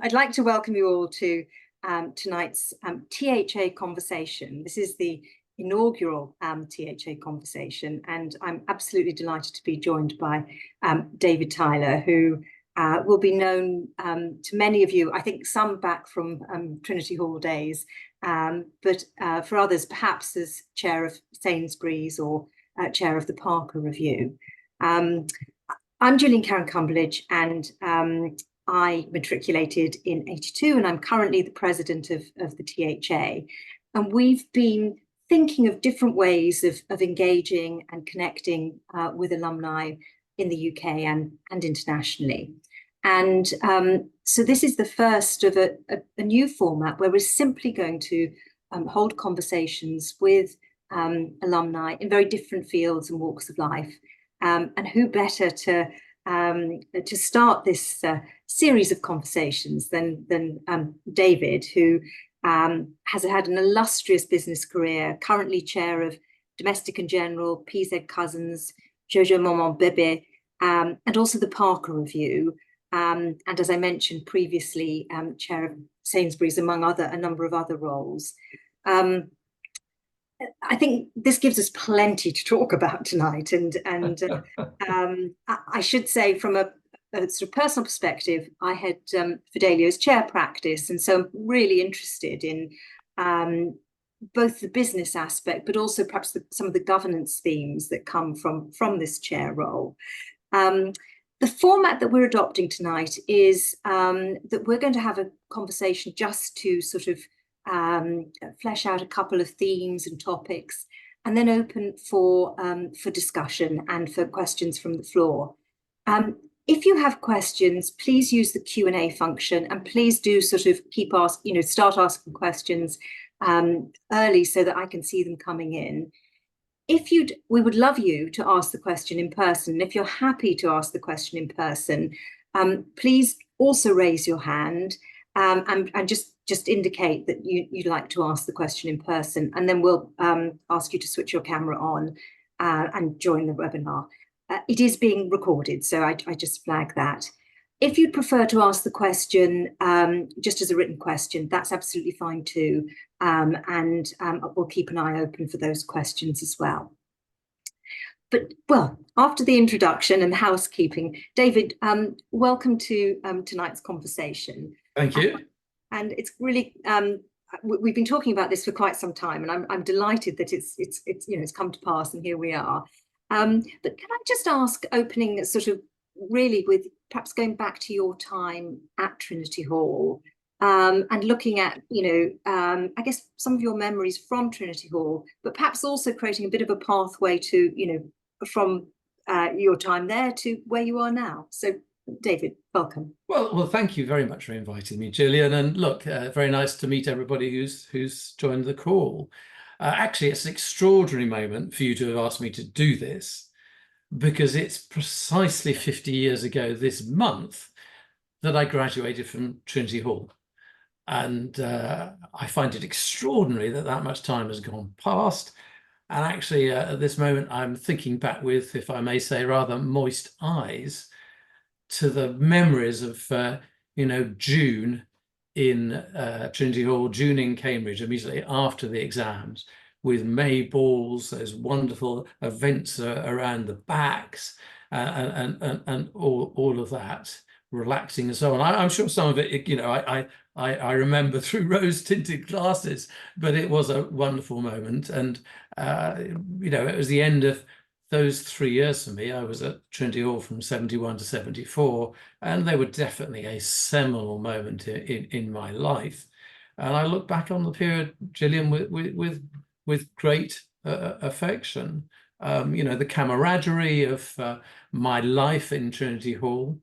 I'd like to welcome you all to tonight's THA conversation. This is the inaugural THA conversation, and I'm absolutely delighted to be joined by David Tyler, who will be known to many of you, I think some back from Trinity Hall days, but for others perhaps as Chair of Sainsbury's or Chair of the Parker Review. I'm Gillian Karran-Cumblerlege, and I matriculated in '82, and I'm currently the president of the THA. And we've been thinking of different ways of engaging and connecting with alumni in the UK and internationally. And so this is the first of a new format where we're simply going to hold conversations with alumni in very different fields and walks of life. And who better to start this series of conversations than David, who has had an illustrious business career, currently chair of Domestic and General, PZ Cousins, Jojo Maman Bébé, and also the Parker Review. And as I mentioned previously, chair of Sainsbury's, among a number of other roles. I think this gives us plenty to talk about tonight, and I should say, from a sort of personal perspective, I had Fidelio's chair practice, and so I'm really interested in both the business aspect, but also perhaps some of the governance themes that come from this chair role. The format that we're adopting tonight is that we're going to have a conversation just to sort of flesh out a couple of themes and topics, and then open for discussion and for questions from the floor. If you have questions, please use the Q&A function, and please do sort of start asking questions early so that I can see them coming in. We would love you to ask the question in person. If you're happy to ask the question in person, please also raise your hand and just indicate that you'd like to ask the question in person, and then we'll ask you to switch your camera on and join the webinar. It is being recorded, so I just flag that. If you'd prefer to ask the question just as a written question, that's absolutely fine too, and we'll keep an eye open for those questions as well. But, well, after the introduction and the housekeeping, David, welcome to tonight's conversation. Thank you. And it's really, we've been talking about this for quite some time, and I'm delighted that it's come to pass, and here we are. But can I just ask, opening sort of really with perhaps going back to your time at Trinity Hall, and looking at, I guess some of your memories from Trinity Hall, but perhaps also creating a bit of a pathway to, from your time there to where you are now. So, David, welcome. Well, thank you very much for inviting me, Gillian. And look, very nice to meet everybody who's joined the call. Actually, it's an extraordinary moment for you to have asked me to do this, because it's precisely 50 years ago this month that I graduated from Trinity Hall. And I find it extraordinary that much time has gone past. And actually, at this moment, I'm thinking back with, if I may say, rather moist eyes to the memories of, June in Trinity Hall, June in Cambridge, immediately after the exams, with May balls, those wonderful events around the backs, and all of that, relaxing and so on. I'm sure some of it, I remember through rose-tinted glasses, but it was a wonderful moment. And, it was the end of those 3 years for me. I was at Trinity Hall from 71 to 74, and they were definitely a seminal moment in my life. And I look back on the period, Gillian, with great affection. The camaraderie of my life in Trinity Hall,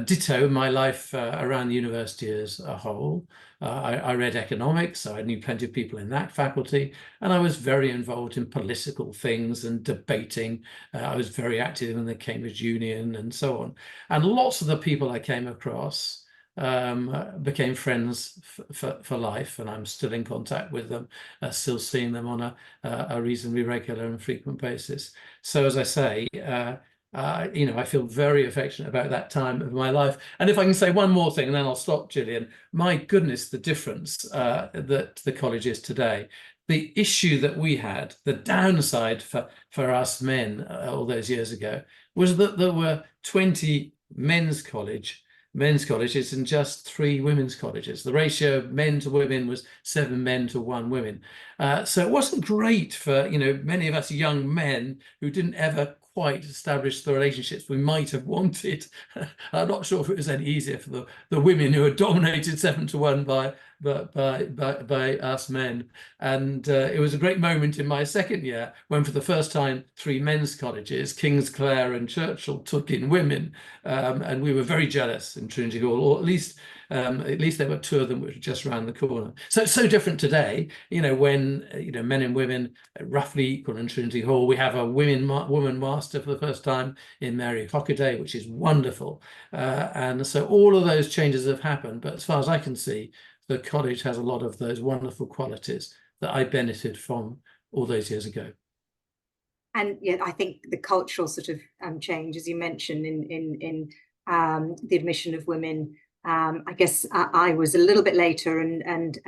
ditto my life around the university as a whole. I read economics, so I knew plenty of people in that faculty, and I was very involved in political things and debating. I was very active in the Cambridge Union and so on. And lots of the people I came across became friends for life, and I'm still in contact with them, still seeing them on a reasonably regular and frequent basis. So, as I say, I feel very affectionate about that time of my life. And if I can say one more thing, and then I'll stop, Gillian, my goodness, the difference that the college is today. The issue that we had, the downside for us men all those years ago, was that there were 20 men's colleges and just 3 women's colleges. The ratio of men to women was 7 men to 1 woman. So it wasn't great for many of us young men who didn't ever quite establish the relationships we might have wanted. I'm not sure if it was any easier for the women who were dominated 7 to 1 by us men. And it was a great moment in my second year when, for the first time, 3 men's colleges, Kingsclere and Churchill, took in women, and we were very jealous in Trinity Hall, or at least there were 2 of them which were just around the corner. So it's so different today, when men and women are roughly equal in Trinity Hall. We have a woman master for the first time in Mary Hockaday, which is wonderful. And so all of those changes have happened. But as far as I can see, the college has a lot of those wonderful qualities that I benefited from all those years ago. And yeah, I think the cultural sort of change, as you mentioned, in the admission of women. I guess I was a little bit later and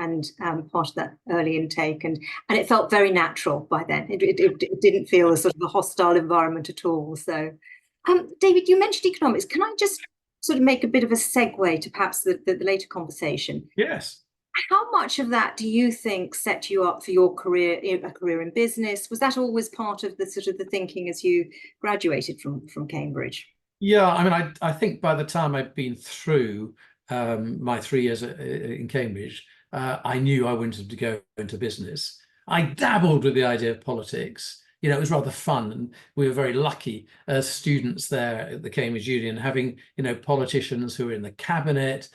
part of that early intake, and it felt very natural by then. It didn't feel a sort of a hostile environment at all. So, David, you mentioned economics. Can I just sort of make a bit of a segue to perhaps the later conversation? Yes. How much of that do you think set you up for your career, a career in business? Was that always part of the sort of the thinking as you graduated from Cambridge? Yeah, I mean, I think by the time I'd been through my 3 years in Cambridge, I knew I wanted to go into business. I dabbled with the idea of politics. It was rather fun, and we were very lucky as students there at the Cambridge Union, having politicians who were in the cabinet,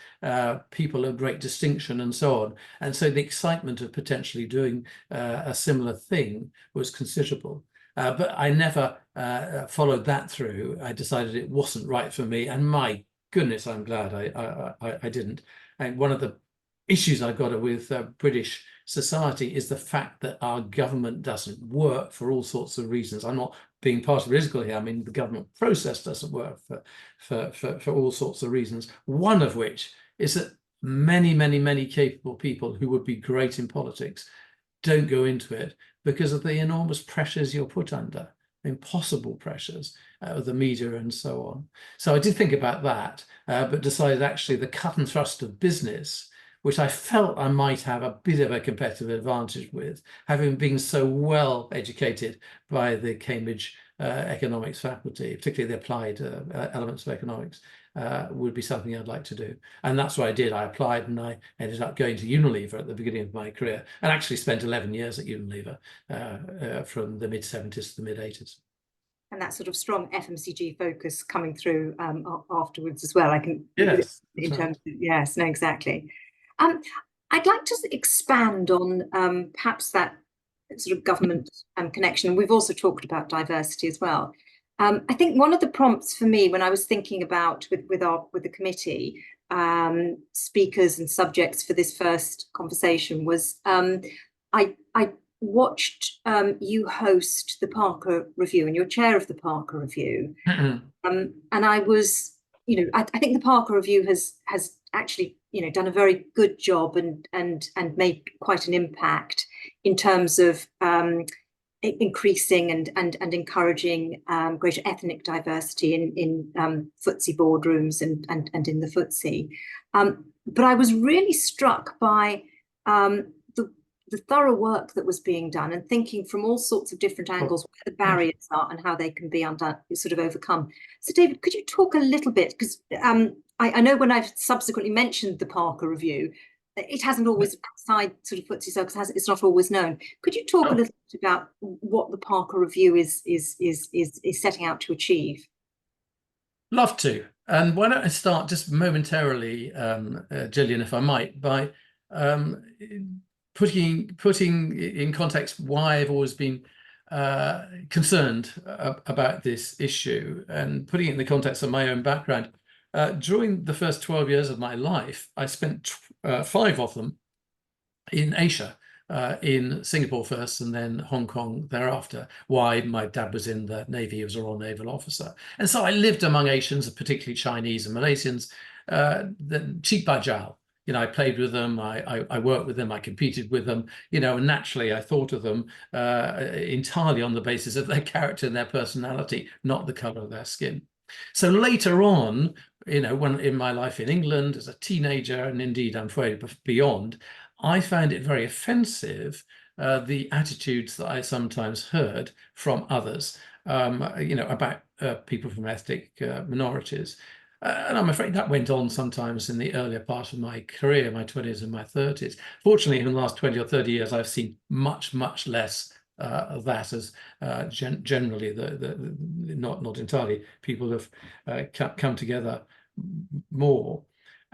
people of great distinction, and so on. And so the excitement of potentially doing a similar thing was considerable. But I never followed that through. I decided it wasn't right for me, and my goodness, I'm glad I didn't. And one of the issues I've got with British society is the fact that our government doesn't work for all sorts of reasons. I'm not being political here. I mean, the government process doesn't work for all sorts of reasons. One of which is that many capable people who would be great in politics don't go into it because of the enormous pressures you're put under, impossible pressures of the media and so on. So I did think about that, but decided actually the cut and thrust of business, which I felt I might have a bit of a competitive advantage with, having been so well educated by the Cambridge economics faculty, particularly the applied elements of economics, would be something I'd like to do. And that's what I did. I applied and I ended up going to Unilever at the beginning of my career, and actually spent 11 years at Unilever from the mid-70s to the mid-80s. And that sort of strong FMCG focus coming through afterwards as well. I can, yes, in terms of, yes, no, exactly. I'd like to expand on perhaps that sort of government connection. We've also talked about diversity as well. I think one of the prompts for me when I was thinking about with the committee speakers and subjects for this first conversation was I watched you host the Parker Review, and you're chair of the Parker Review. And I was, I think the Parker Review has actually, done a very good job and made quite an impact in terms of increasing and encouraging greater ethnic diversity in FTSE boardrooms and in the FTSE. But I was really struck by the thorough work that was being done, and thinking from all sorts of different angles where the barriers are and how they can be sort of overcome. So David, could you talk a little bit, because I know when I've subsequently mentioned the Parker Review, it hasn't always outside sort of FTSE circles, it's not always known. Could you talk a little bit about what the Parker Review is setting out to achieve? Love to. And why don't I start just momentarily, Gillian, if I might, by putting in context why I've always been concerned about this issue, and putting it in the context of my own background. During the first 12 years of my life, I spent 5 of them in Asia, in Singapore first and then Hong Kong thereafter. Why? My dad was in the Navy, he was a Royal Naval officer. And so I lived among Asians, particularly Chinese and Malaysians, cheek by jowl. You know, I played with them, I worked with them, I competed with them, you know, and naturally I thought of them entirely on the basis of their character and their personality, not the colour of their skin. So later on, you know, when in my life in England as a teenager, and indeed I'm afraid beyond, I found it very offensive, the attitudes that I sometimes heard from others, you know, about people from ethnic minorities. And I'm afraid that went on sometimes in the earlier part of my career, my 20s and my 30s. Fortunately, in the last 20 or 30 years, I've seen much, much less of that, as generally, not entirely, people have come together more.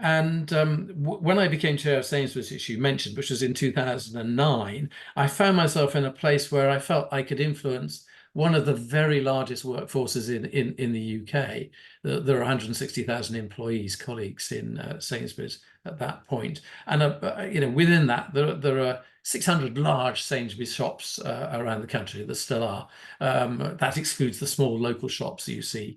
And when I became chair of Sainsbury's, which you mentioned, which was in 2009, I found myself in a place where I felt I could influence one of the very largest workforces in the UK. There are 160,000 employees, colleagues in Sainsbury's at that point. And you know, within that, there are 600 large Sainsbury's shops around the country. There still are. That excludes the small local shops that you see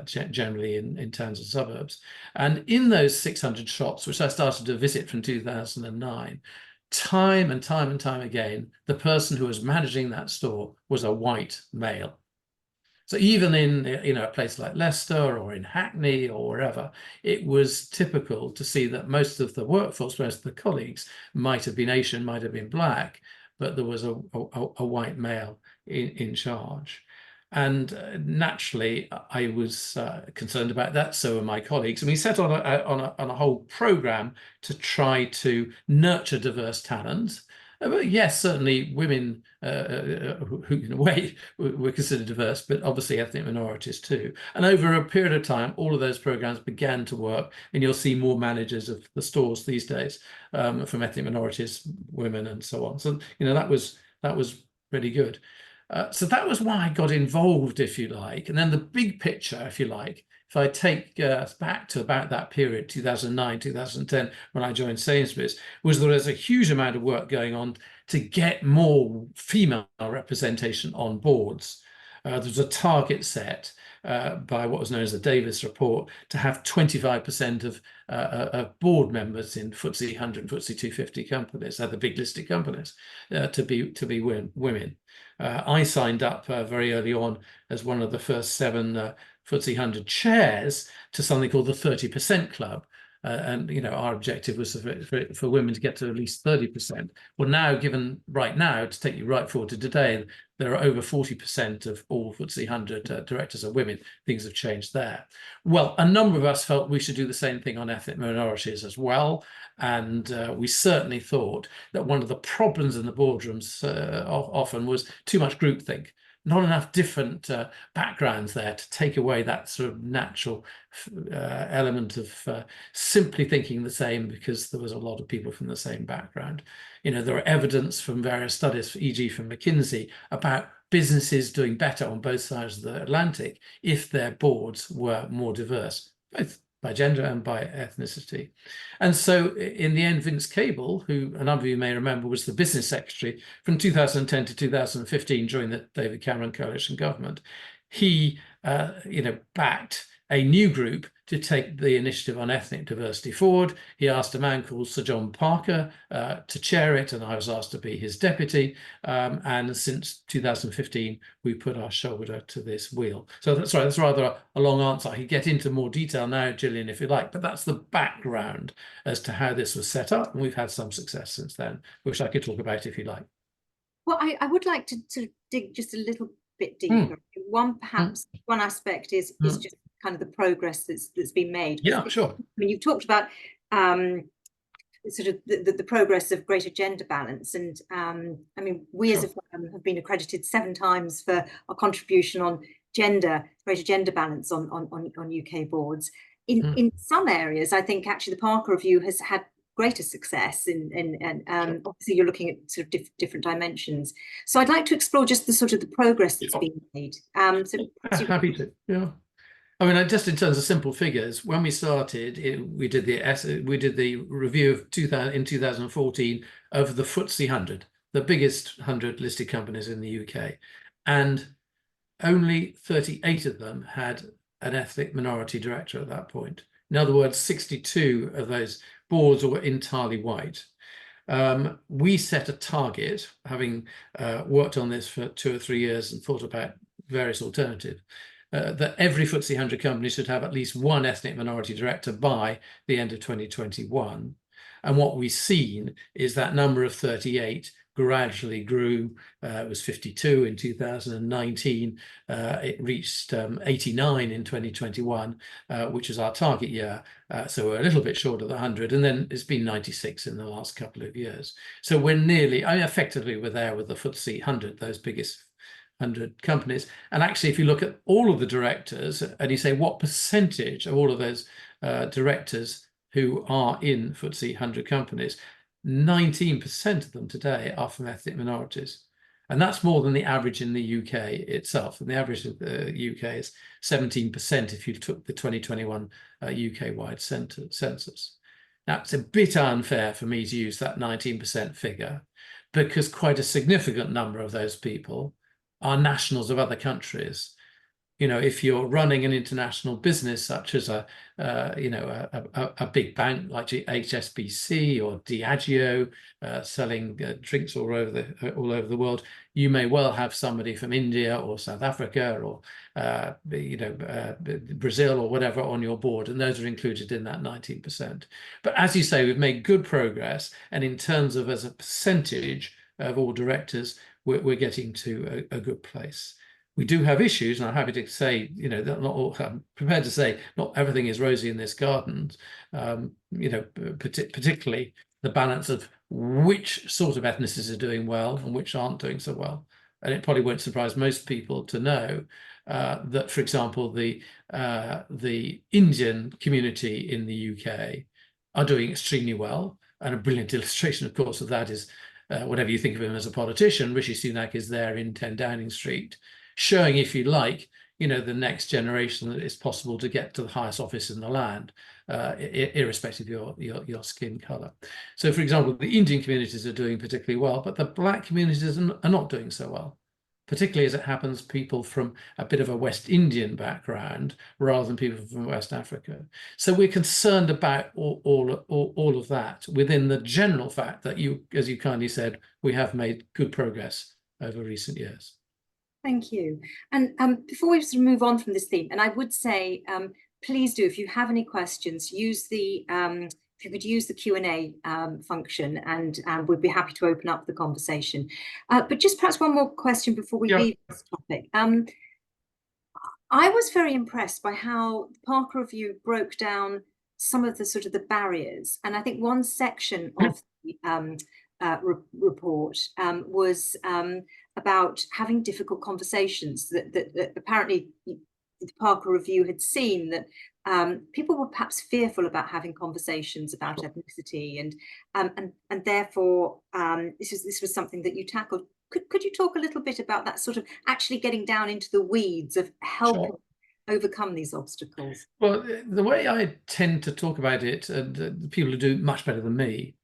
generally in towns and suburbs. And in those 600 shops, which I started to visit from 2009, time and time and time again, the person who was managing that store was a white male. So even in, you know, a place like Leicester or in Hackney or wherever, it was typical to see that most of the workforce, most of the colleagues might have been Asian, might have been black, but there was a white male in charge. And naturally, I was concerned about that. So were my colleagues. And we set on a whole program to try to nurture diverse talent. But yes, certainly women who in a way were considered diverse, but obviously ethnic minorities too. And over a period of time, all of those programs began to work, and you'll see more managers of the stores these days from ethnic minorities, women, and so on. So, you know, that was really good. So that was why I got involved, if you like. And then the big picture, if you like, if I take back to about that period, 2009, 2010, when I joined Sainsbury's, was there was a huge amount of work going on to get more female representation on boards. There was a target set by what was known as the Davis Report to have 25% of board members in FTSE 100 and FTSE 250 companies, the big listed companies, to be women. I signed up very early on as one of the first 7 FTSE 100 chairs to something called the 30% Club. And, you know, our objective was for women to get to at least 30%. Well, now, right now, to take you right forward to today, there are over 40% of all FTSE 100 directors are women. Things have changed there. Well, a number of us felt we should do the same thing on ethnic minorities as well. And we certainly thought that one of the problems in the boardrooms often was too much groupthink. Not enough different backgrounds there to take away that sort of natural element of simply thinking the same because there was a lot of people from the same background. You know, there are evidence from various studies, e.g. from McKinsey, about businesses doing better on both sides of the Atlantic if their boards were more diverse, both by gender and by ethnicity. And so in the end, Vince Cable, who a number of you may remember was the business secretary from 2010 to 2015 during the David Cameron coalition government, he you know, backed a new group to take the initiative on ethnic diversity forward. He asked a man called Sir John Parker to chair it, and I was asked to be his deputy. And since 2015, we put our shoulder to this wheel. So that's right, that's rather a long answer. I could get into more detail now, Gillian, if you like, but that's the background as to how this was set up. And we've had some success since then, which I could talk about if you like. Well, I would like to sort of dig just a little bit deeper. Perhaps one aspect is just kind of the progress that's been made. Yeah, sure. I mean, you've talked about sort of the progress of greater gender balance, and I mean, we as a firm have been accredited 7 times for our contribution on greater gender balance on UK boards. In some areas, I think actually the Parker Review has had greater success and obviously you're looking at sort of different dimensions. So I'd like to explore just the sort of the progress that's been made. Happy to, yeah. I mean, just in terms of simple figures, when we started, we did the review of in 2014 of the FTSE 100. the biggest 100 listed companies in the UK, and only 38 of them had an ethnic minority director at that point. In other words, 62 of those boards were entirely white. We set a target, having worked on this for 2 or 3 years and thought about various alternatives, that every FTSE 100 company should have at least one ethnic minority director by the end of 2021. And what we've seen is that number of 38 gradually grew. It was 52 in 2019. It reached 89 in 2021, which is our target year. So we're a little bit short of the 100, and then it's been 96 in the last couple of years. So we're nearly, I mean, effectively, we're there with the FTSE 100, those biggest 100 companies. And actually, if you look at all of the directors and you say what percentage of all of those directors who are in FTSE 100 companies, 19% of them today are from ethnic minorities. And that's more than the average in the UK itself. And the average of the UK is 17% if you took the 2021 UK-wide census. Now, it's a bit unfair for me to use that 19% figure, because quite a significant number of those people are nationals of other countries. You know, if you're running an international business, such as a big bank like HSBC or Diageo, selling drinks all over the world, you may well have somebody from India or South Africa or Brazil or whatever on your board, and those are included in that 19%. But as you say, we've made good progress, and in terms of as a percentage of all directors, we're getting to a good place. We do have issues, and I'm happy to say, not all, I'm prepared to say not everything is rosy in this garden. Particularly the balance of which sort of ethnicities are doing well and which aren't doing so well. And it probably won't surprise most people to know that, for example, the Indian community in the UK are doing extremely well. And a brilliant illustration, of course, of that is whatever you think of him as a politician, Rishi Sunak is there in 10 Downing Street, showing, if you like, the next generation that it's possible to get to the highest office in the land, irrespective of your skin color. So, for example, the Indian communities are doing particularly well, but the Black communities are not doing so well, particularly as it happens, people from a bit of a West Indian background rather than people from West Africa. So we're concerned about all of that within the general fact that as you kindly said, we have made good progress over recent years. Thank you. And before we sort of move on from this theme, and I would say, please do, if you have any questions, use the if you could use the Q&A function, and we'd be happy to open up the conversation. But just perhaps one more question before we leave this topic. I was very impressed by how the Parker Review broke down some of the sort of the barriers, and I think one section of the report was about having difficult conversations, that apparently the Parker Review had seen that people were perhaps fearful about having conversations about ethnicity, and therefore this was something that you tackled. Could you talk a little bit about that, sort of actually getting down into the weeds of helping overcome these obstacles? Well, the way I tend to talk about it, and the people who do much better than me,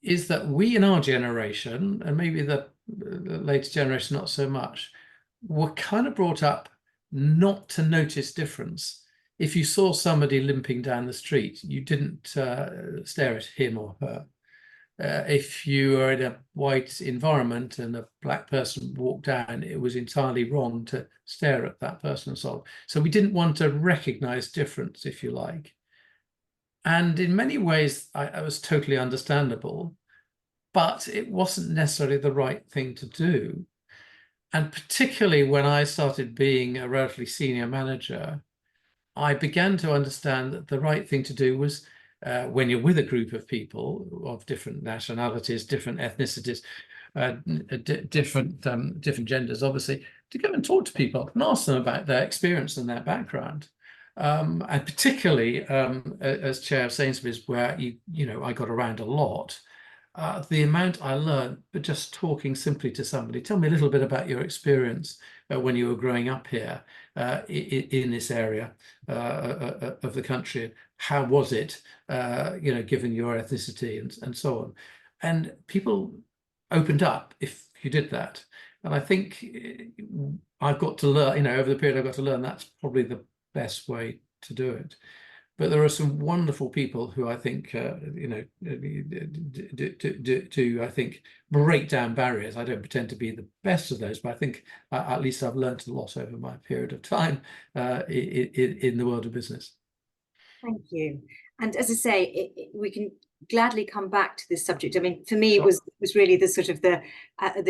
is that we in our generation, and maybe the latest generation not so much, were kind of brought up not to notice difference. If you saw somebody limping down the street, you didn't stare at him or her. If you were in a white environment and a Black person walked down, it was entirely wrong to stare at that person and so on. So we didn't want to recognize difference, if you like. And in many ways, I was totally understandable, but it wasn't necessarily the right thing to do. And particularly when I started being a relatively senior manager, I began to understand that the right thing to do was, when you're with a group of people of different nationalities, different ethnicities, different genders, obviously, to go and talk to people and ask them about their experience and their background. And particularly as chair of Sainsbury's, where I got around a lot, the amount I learned, but just talking simply to somebody, tell me a little bit about your experience when you were growing up here in this area of the country. How was it, given your ethnicity and so on? And people opened up if you did that. And I think I've got to learn, over the period I've got to learn, that's probably the best way to do it. But there are some wonderful people who I think, do I think, break down barriers. I don't pretend to be the best of those, but I think at least I've learned a lot over my period of time in the world of business. Thank you. And as I say, we can gladly come back to this subject. I mean, for me, it was really the sort of the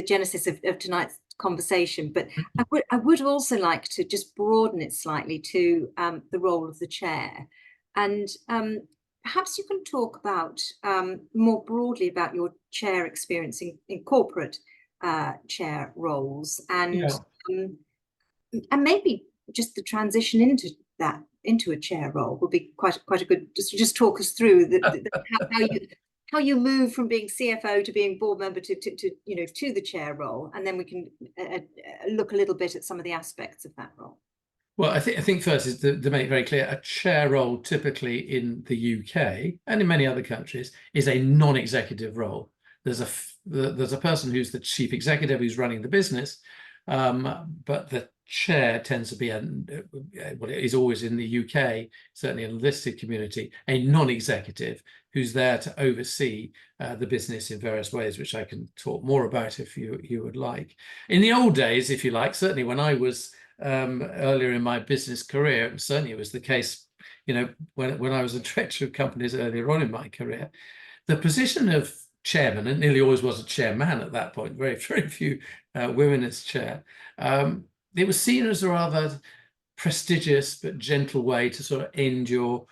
genesis of tonight's conversation. But I would also like to just broaden it slightly to the role of the chair. And perhaps you can talk about more broadly about your chair experience in corporate chair roles, and maybe just the transition into a chair role would be quite a good. Just talk us through how you move from being CFO to being board member to the chair role, and then we can look a little bit at some of the aspects of that role. Well, I think first is to make very clear, a chair role typically in the UK and in many other countries is a non-executive role. There's a person who's the chief executive who's running the business, but the chair tends to be what is always in the UK, certainly in the listed community, a non-executive who's there to oversee the business in various ways, which I can talk more about if you would like. In the old days, if you like, certainly when I was earlier in my business career, certainly it was the case, when I was a director of companies earlier on in my career, the position of chairman, and nearly always was a chairman at that point, very, very few women as chair, it was seen as a rather prestigious but gentle way to sort of end your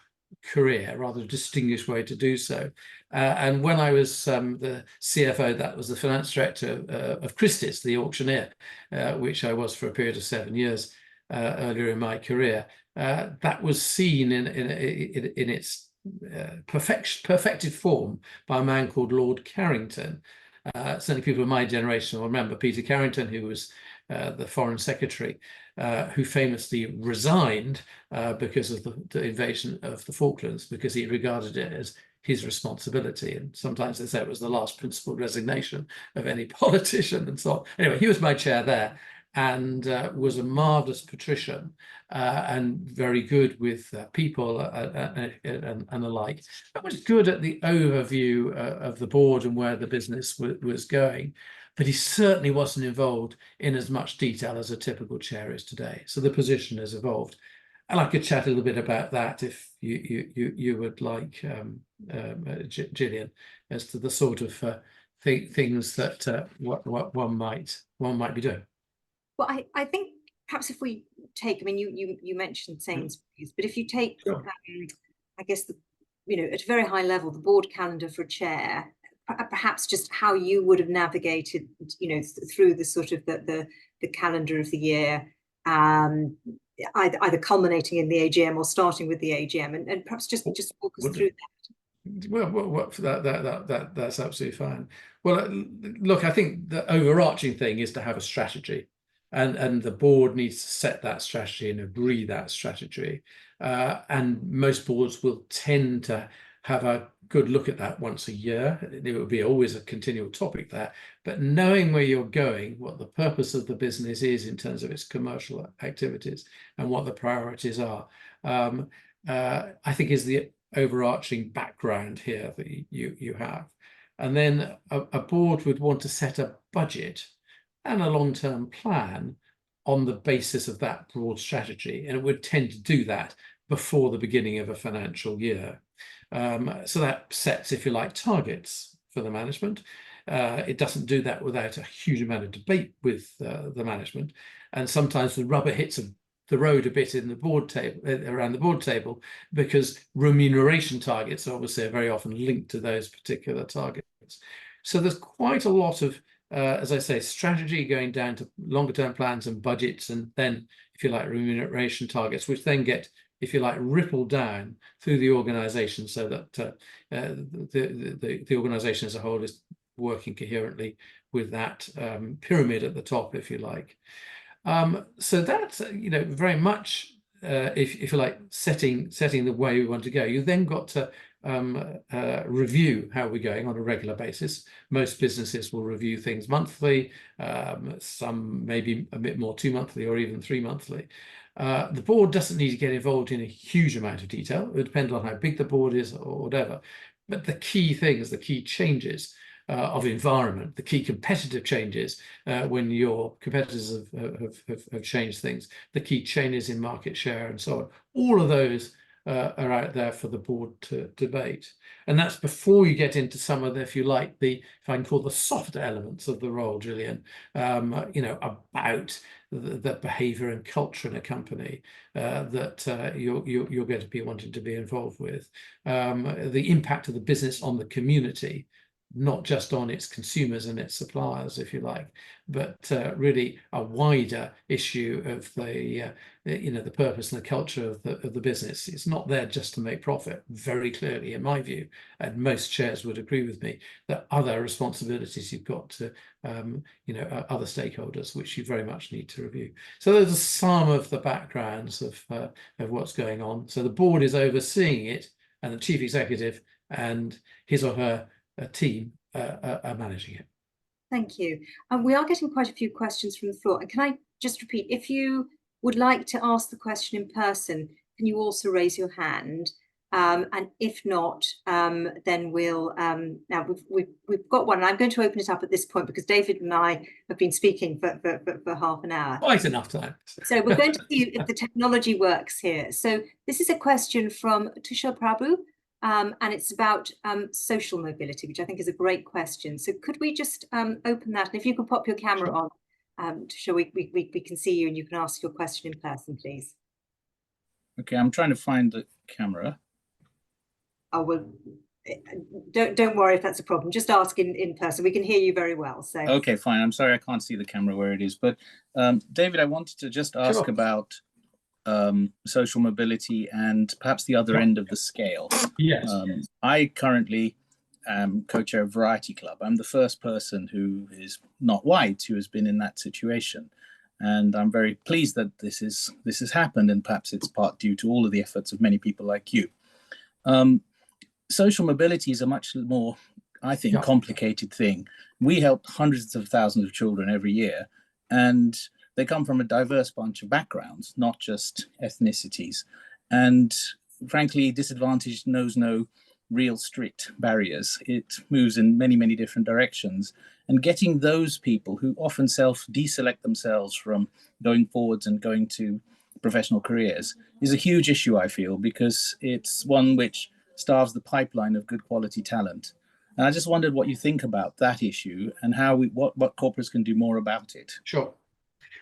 career, rather distinguished way to do so. And when I was the CFO, that was the finance director of Christie's, the auctioneer, which I was for a period of 7 years earlier in my career. That was seen in its perfected form by a man called Lord Carrington. Certainly people of my generation will remember Peter Carrington, who was the Foreign Secretary, who famously resigned because of the invasion of the Falklands, because he regarded it as his responsibility. And sometimes they say it was the last principled resignation of any politician and so on. Anyway, he was my chair there and was a marvellous patrician and very good with people and the like. But was good at the overview of the board and where the business was going. But he certainly wasn't involved in as much detail as a typical chair is today. So the position has evolved. And I could chat a little bit about that if you would like, Gillian, as to the sort of things that what one might be doing. Well, I think perhaps if we take, I mean, you mentioned Sainsbury's, but if you take, Sure. I guess at a very high level, the board calendar for a chair, perhaps just how you would have navigated, through the sort of the calendar of the year, either culminating in the AGM or starting with the AGM, and perhaps just walk us through that. Well, that's absolutely fine. Well, look, I think the overarching thing is to have a strategy, and the board needs to set that strategy and agree that strategy. And most boards will tend to have a good look at that once a year. It will be always a continual topic there, but knowing where you're going, what the purpose of the business is in terms of its commercial activities and what the priorities are, I think is the overarching background here that you have. And then a board would want to set a budget and a long-term plan on the basis of that broad strategy, and it would tend to do that before the beginning of a financial year. So that sets, if you like, targets for the management. It doesn't do that without a huge amount of debate with the management, and sometimes the rubber hits the road a bit in the board table, around the board table, because remuneration targets obviously are very often linked to those particular targets. So there's quite a lot of, as I say, strategy going down to longer term plans and budgets, and then, if you like, remuneration targets, which then get, if you like, rippled down through the organisation, so that the organisation as a whole is working coherently with that pyramid at the top, if you like. So that's very much, if you like, setting the way we want to go. You then got to review how we're going on a regular basis. Most businesses will review things monthly, some maybe a bit more 2-monthly or even 3-monthly. The board doesn't need to get involved in a huge amount of detail. It would depend on how big the board is or whatever. But the key things, the key changes of environment, the key competitive changes when your competitors have changed things, the key changes in market share and so on. All of those are out there for the board to debate. And that's before you get into some of the, if you like, if I can call the softer elements of the role, Gillian, about the behavior and culture in a company that you're going to be wanting to be involved with, the impact of the business on the community, not just on its consumers and its suppliers, if you like, but really a wider issue of the purpose and the culture of the business. It's not there just to make profit, very clearly, in my view, and most chairs would agree with me, that other responsibilities you've got to other stakeholders, which you very much need to review. So those are some of the backgrounds of what's going on. So the board is overseeing it, and the chief executive and his or her team are managing it. Thank you. We are getting quite a few questions from the floor. And can I just repeat, if you would like to ask the question in person, can you also raise your hand? And if not, then we'll, now we've got one. And I'm going to open it up at this point because David and I have been speaking for half an hour. Quite enough time. So we're going to see if the technology works here. So this is a question from Tushar Prabhu. And it's about social mobility, which I think is a great question. So could we just open that? And if you could pop your camera on to show we can see you and you can ask your question in person, please. Okay, I'm trying to find the camera. Oh, well, don't worry if that's a problem. Just ask in person. We can hear you very well. So okay, fine. I'm sorry I can't see the camera where it is. But David, I wanted to just ask about social mobility and perhaps the other end of the scale. Yes. I currently am co-chair of Variety Club. I'm the first person who is not white who has been in that situation. And I'm very pleased that this has happened, and perhaps it's part due to all of the efforts of many people like you. Social mobility is a much more, I think, complicated thing. We help hundreds of thousands of children every year, and they come from a diverse bunch of backgrounds, not just ethnicities. And frankly, disadvantage knows no real strict barriers. It moves in many, many different directions. And getting those people who often self-deselect themselves from going forwards and going to professional careers is a huge issue, I feel, because it's one which starves the pipeline of good quality talent. And I just wondered what you think about that issue and how what corporates can do more about it. Sure.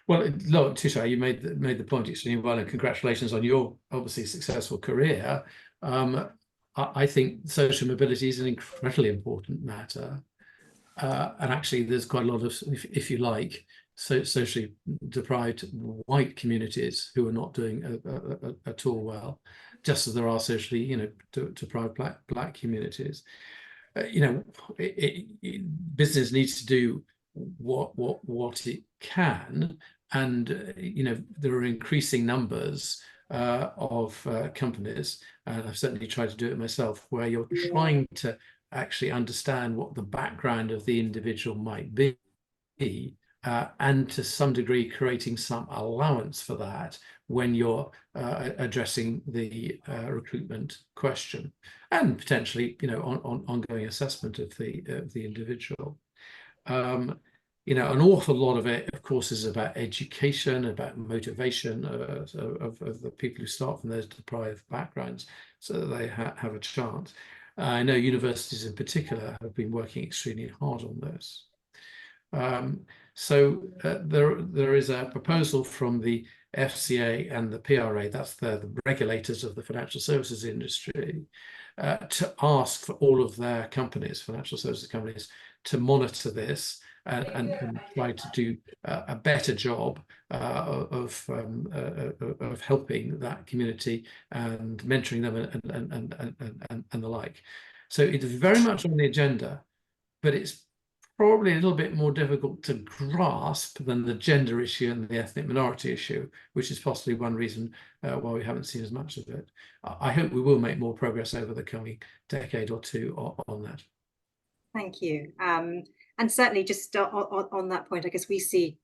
Well, look, Tushar, you made the point extremely well, and congratulations on your obviously successful career. I think social mobility is an incredibly important matter, and actually, there's quite a lot of, if you like, socially deprived white communities who are not doing at all well, just as there are socially, deprived black communities. Business needs to do what it can, and there are increasing numbers of companies, and I've certainly tried to do it myself, where you're trying to actually understand what the background of the individual might be, and to some degree creating some allowance for that when you're addressing the recruitment question, and potentially ongoing assessment of the individual. An awful lot of it, of course, is about education, about motivation of the people who start from those deprived backgrounds, so that they have a chance. I know universities in particular have been working extremely hard on this. There is a proposal from the FCA and the PRA, that's the regulators of the financial services industry, to ask for all of their companies, financial services companies, to monitor this and try to do a better job of helping that community and mentoring them and the like. So it's very much on the agenda, but it's probably a little bit more difficult to grasp than the gender issue and the ethnic minority issue, which is possibly one reason why we haven't seen as much of it. I hope we will make more progress over the coming decade or two on that. Thank you. And certainly just on that point, I guess we see,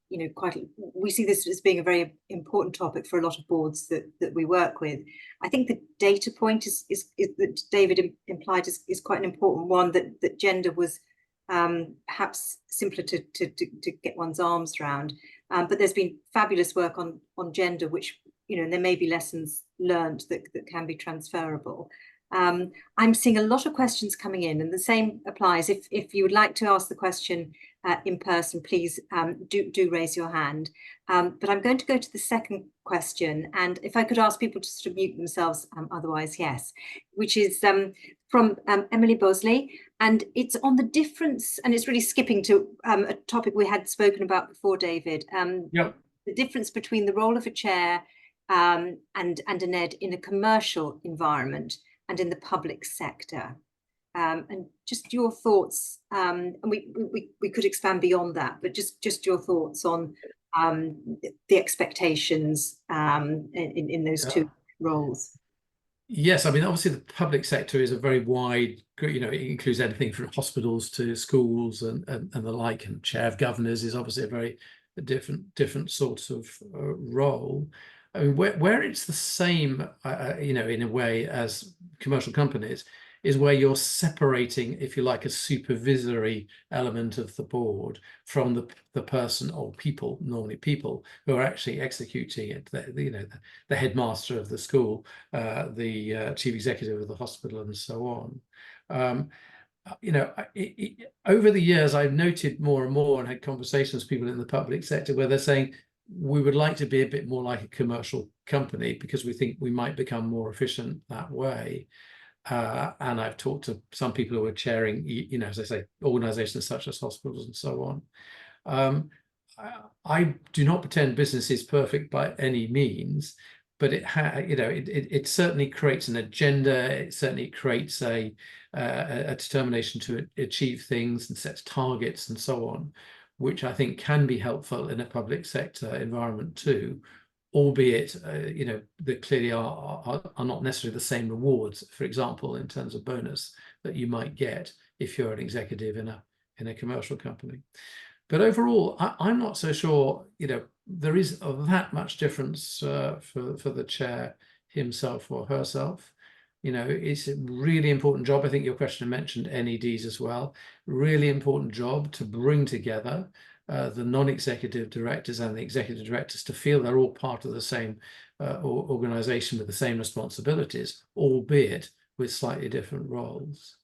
we see this as being a very important topic for a lot of boards that we work with. I think the data point is that David implied is quite an important one, that gender was perhaps simpler to get one's arms around. But there's been fabulous work on gender, which, there may be lessons learned that can be transferable. I'm seeing a lot of questions coming in, and the same applies. If you would like to ask the question in person, please do raise your hand. But I'm going to go to the second question, and if I could ask people to sort of mute themselves, otherwise, yes, which is from Emily Bosley, and it's on the difference, and it's really skipping to a topic we had spoken about before, David. Yep. The difference between the role of a chair and an ed in a commercial environment and in the public sector, and just your thoughts. And we could expand beyond that, but just your thoughts on the expectations in those two roles. Yes, I mean, obviously the public sector is a very wide, it includes anything from hospitals to schools and the like, and chair of governors is obviously a very different sort of role. I mean, where it's the same, in a way as commercial companies, is where you're separating, if you like, a supervisory element of the board from the person or people, normally people, who are actually executing it. The headmaster of the school, the chief executive of the hospital, and so on. Over the years, I've noted more and more and had conversations with people in the public sector where they're saying, we would like to be a bit more like a commercial company because we think we might become more efficient that way. And I've talked to some people who are chairing, as I say, organizations such as hospitals and so on. I do not pretend business is perfect by any means, but it certainly creates an agenda. It certainly creates a determination to achieve things and sets targets and so on, which I think can be helpful in a public sector environment too, albeit there clearly are not necessarily the same rewards, for example, in terms of bonus that you might get if you're an executive in a commercial company. But overall, I'm not so sure there is that much difference for the chair himself or herself. It's a really important job. I think your question mentioned NEDs as well. Really important job to bring together the non-executive directors and the executive directors to feel they're all part of the same organization with the same responsibilities, albeit with slightly different roles.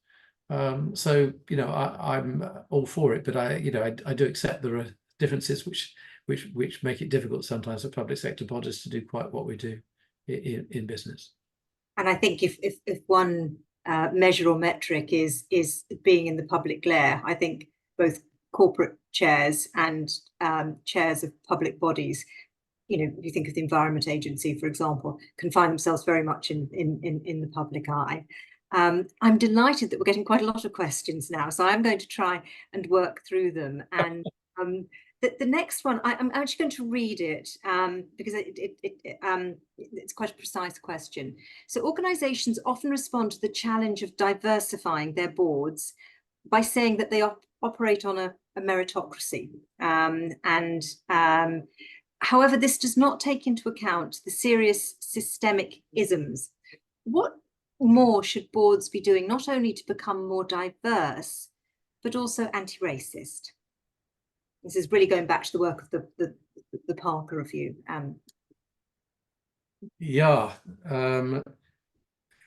So I'm all for it, but I do accept there are differences which make it difficult sometimes for public sector bodies to do quite what we do in business. And I think if one measure or metric is being in the public glare, I think both corporate chairs and chairs of public bodies, if you think of the Environment Agency, for example, can find themselves very much in the public eye. I'm delighted that we're getting quite a lot of questions now, so I'm going to try and work through them. And the next one, I'm actually going to read it because it's quite a precise question. So organisations often respond to the challenge of diversifying their boards by saying that they operate on a meritocracy. However, this does not take into account the serious systemic isms. What more should boards be doing, not only to become more diverse, but also anti-racist? This is really going back to the work of the Parker Review.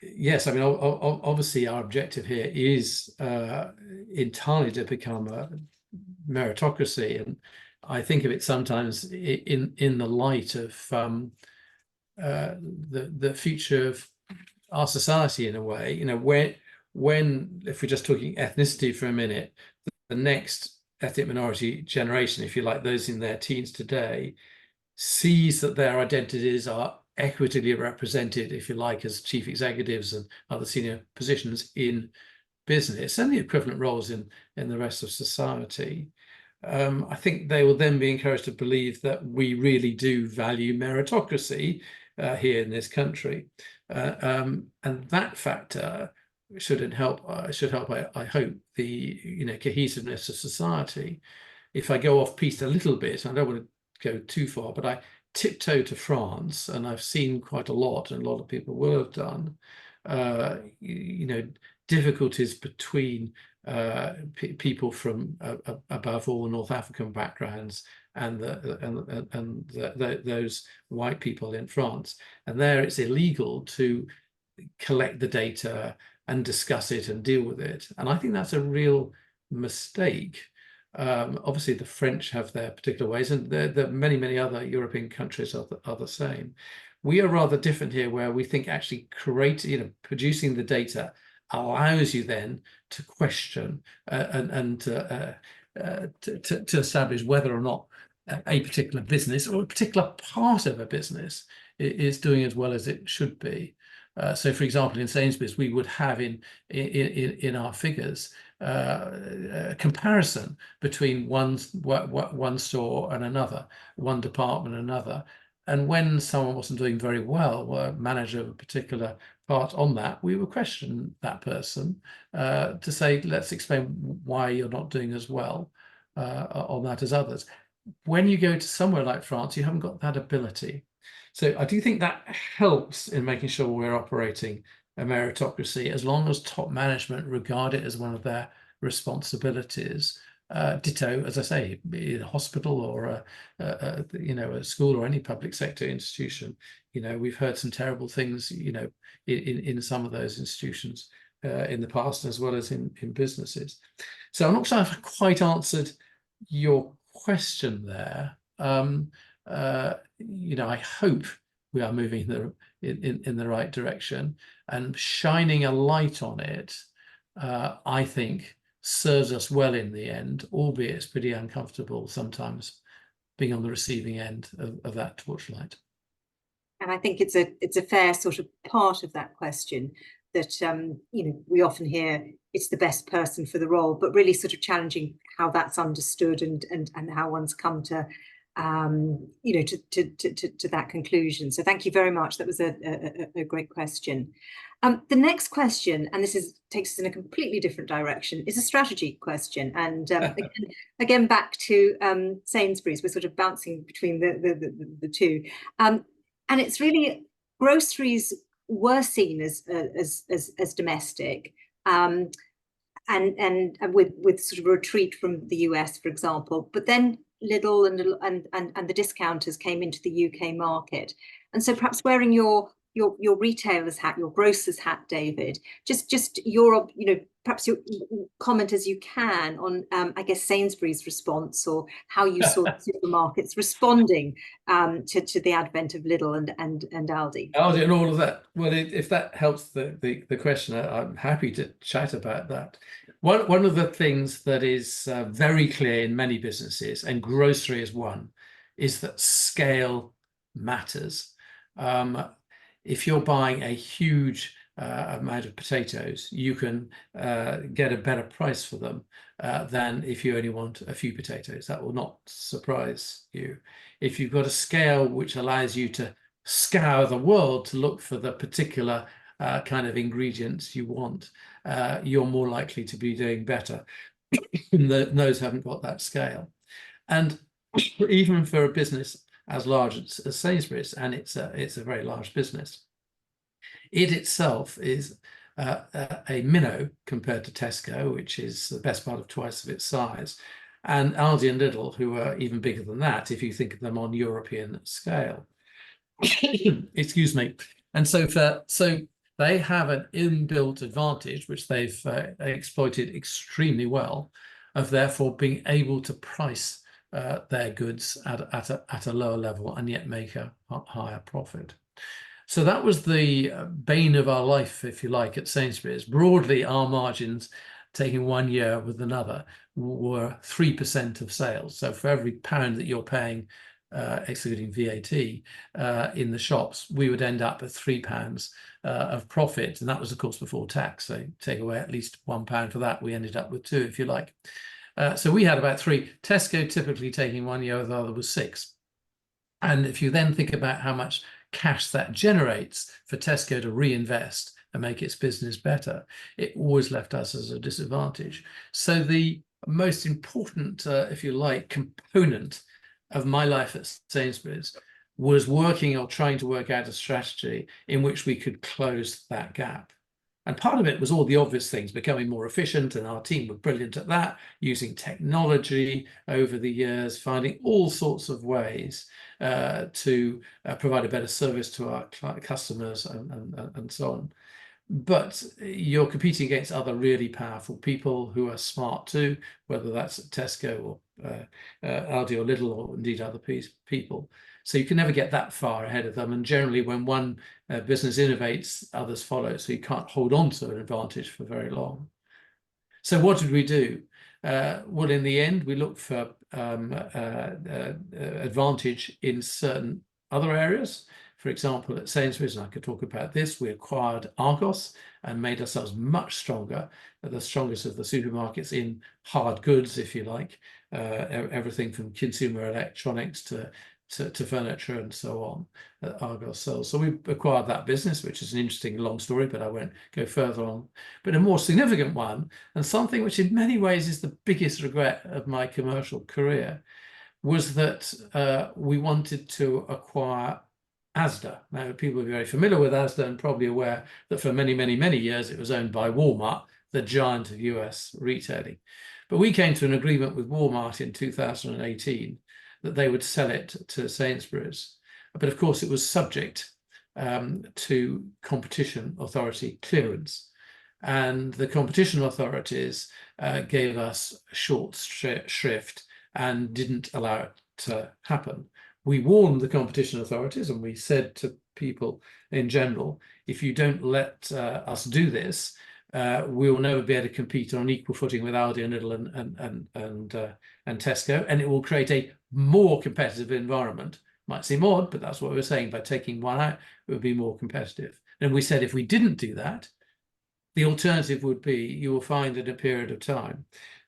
Yes, I mean, obviously our objective here is entirely to become a meritocracy, and I think of it sometimes in the light of the future of our society in a way. When if we're just talking ethnicity for a minute, the next ethnic minority generation, if you like, those in their teens today, sees that their identities are equitably represented, if you like, as chief executives and other senior positions in business and the equivalent roles in the rest of society, I think they will then be encouraged to believe that we really do value meritocracy here in this country, and that factor should help. I hope the cohesiveness of society. If I go off piste a little bit, I don't want to go too far, but I tiptoe to France, and I've seen quite a lot, and a lot of people will have done. Difficulties between people from above all North African backgrounds and those white people in France, and there it's illegal to collect the data and discuss it and deal with it, and I think that's a real mistake. Obviously the French have their particular ways, and the many other European countries are the same. We are rather different here, where we think actually producing the data allows you then to question and to establish whether or not a particular business or a particular part of a business is doing as well as it should be. So, for example, in Sainsbury's, we would have in our figures a comparison between one store and another, one department and another. And when someone wasn't doing very well, or a manager of a particular part on that, we would question that person to say, let's explain why you're not doing as well on that as others. When you go to somewhere like France, you haven't got that ability. So I do think that helps in making sure we're operating a meritocracy, as long as top management regard it as one of their responsibilities. Ditto, as I say, in a hospital or a school or any public sector institution. We've heard some terrible things, in some of those institutions in the past, as well as in businesses. So I'm not sure I've quite answered your question there. I hope we are moving in the right direction, and shining a light on it, I think, serves us well in the end, albeit it's pretty uncomfortable sometimes being on the receiving end of that torchlight. And I think it's a fair sort of part of that question that we often hear it's the best person for the role, but really sort of challenging how that's understood and how one's come to to that conclusion. So thank you very much. That was a great question. The next question, and this takes us in a completely different direction, is a strategy question. And again, back to Sainsbury's, we're sort of bouncing between the two. And it's really, groceries were seen as domestic, and with sort of a retreat from the US, for example. But then Lidl and the discounters came into the UK market, and so perhaps wearing your retailer's hat, your grocer's hat, David, just your perhaps your comment as you can on I guess Sainsbury's response, or how you saw supermarkets responding to the advent of Lidl and Aldi. Aldi and all of that. Well, if that helps the question, I'm happy to chat about that. One of the things that is very clear in many businesses, and grocery is one, is that scale matters. If you're buying a huge amount of potatoes, you can get a better price for them than if you only want a few potatoes. That will not surprise you. If you've got a scale which allows you to scour the world to look for the particular kind of ingredients you want, you're more likely to be doing better. Those haven't got that scale. And even for a business as large as Sainsbury's, and it's a very large business, it itself is a minnow compared to Tesco, which is the best part of twice of its size, and Aldi and Lidl, who are even bigger than that if you think of them on European scale. Excuse me. And so they have an inbuilt advantage, which they've exploited extremely well, of therefore being able to price their goods at a lower level and yet make a higher profit. So that was the bane of our life, if you like, at Sainsbury's. Broadly, our margins, taking 1 year with another, were 3% of sales. So for every pound that you're paying excluding VAT, in the shops, we would end up with £3 of profit. And that was, of course, before tax. So take away at least £1 for that, we ended up with 2, if you like. So we had about 3. Tesco typically taking 1 year, the other was 6. And if you then think about how much cash that generates for Tesco to reinvest and make its business better, it always left us as a disadvantage. So the most important, if you like, component of my life at Sainsbury's was working or trying to work out a strategy in which we could close that gap. And part of it was all the obvious things, becoming more efficient, and our team were brilliant at that, using technology over the years, finding all sorts of ways to provide a better service to our customers and so on. But you're competing against other really powerful people who are smart too, whether that's at Tesco or Aldi or Lidl or indeed other people. So you can never get that far ahead of them. And generally when one business innovates, others follow. So you can't hold on to an advantage for very long. So what did we do? Well, in the end, we looked for advantage in certain other areas. For example, at Sainsbury's, and I could talk about this, we acquired Argos and made ourselves much stronger, the strongest of the supermarkets in hard goods, if you like, everything from consumer electronics to furniture and so on that Argos sells. So we acquired that business, which is an interesting long story, but I won't go further on. But a more significant one, and something which in many ways is the biggest regret of my commercial career, was that we wanted to acquire Asda. Now, people are very familiar with Asda and probably aware that for many, many, many years it was owned by Walmart, the giant of US retailing. But we came to an agreement with Walmart in 2018 that they would sell it to Sainsbury's. But of course, it was subject to competition authority clearance. And the competition authorities gave us short shrift and didn't allow it to happen. We warned the competition authorities and we said to people in general, if you don't let us do this, we will never be able to compete on equal footing with Aldi and Lidl and Tesco, and it will create a more competitive environment. Might seem odd, but that's what we're saying. By taking one out, it would be more competitive. And we said if we didn't do that, the alternative would be you will find in a period of time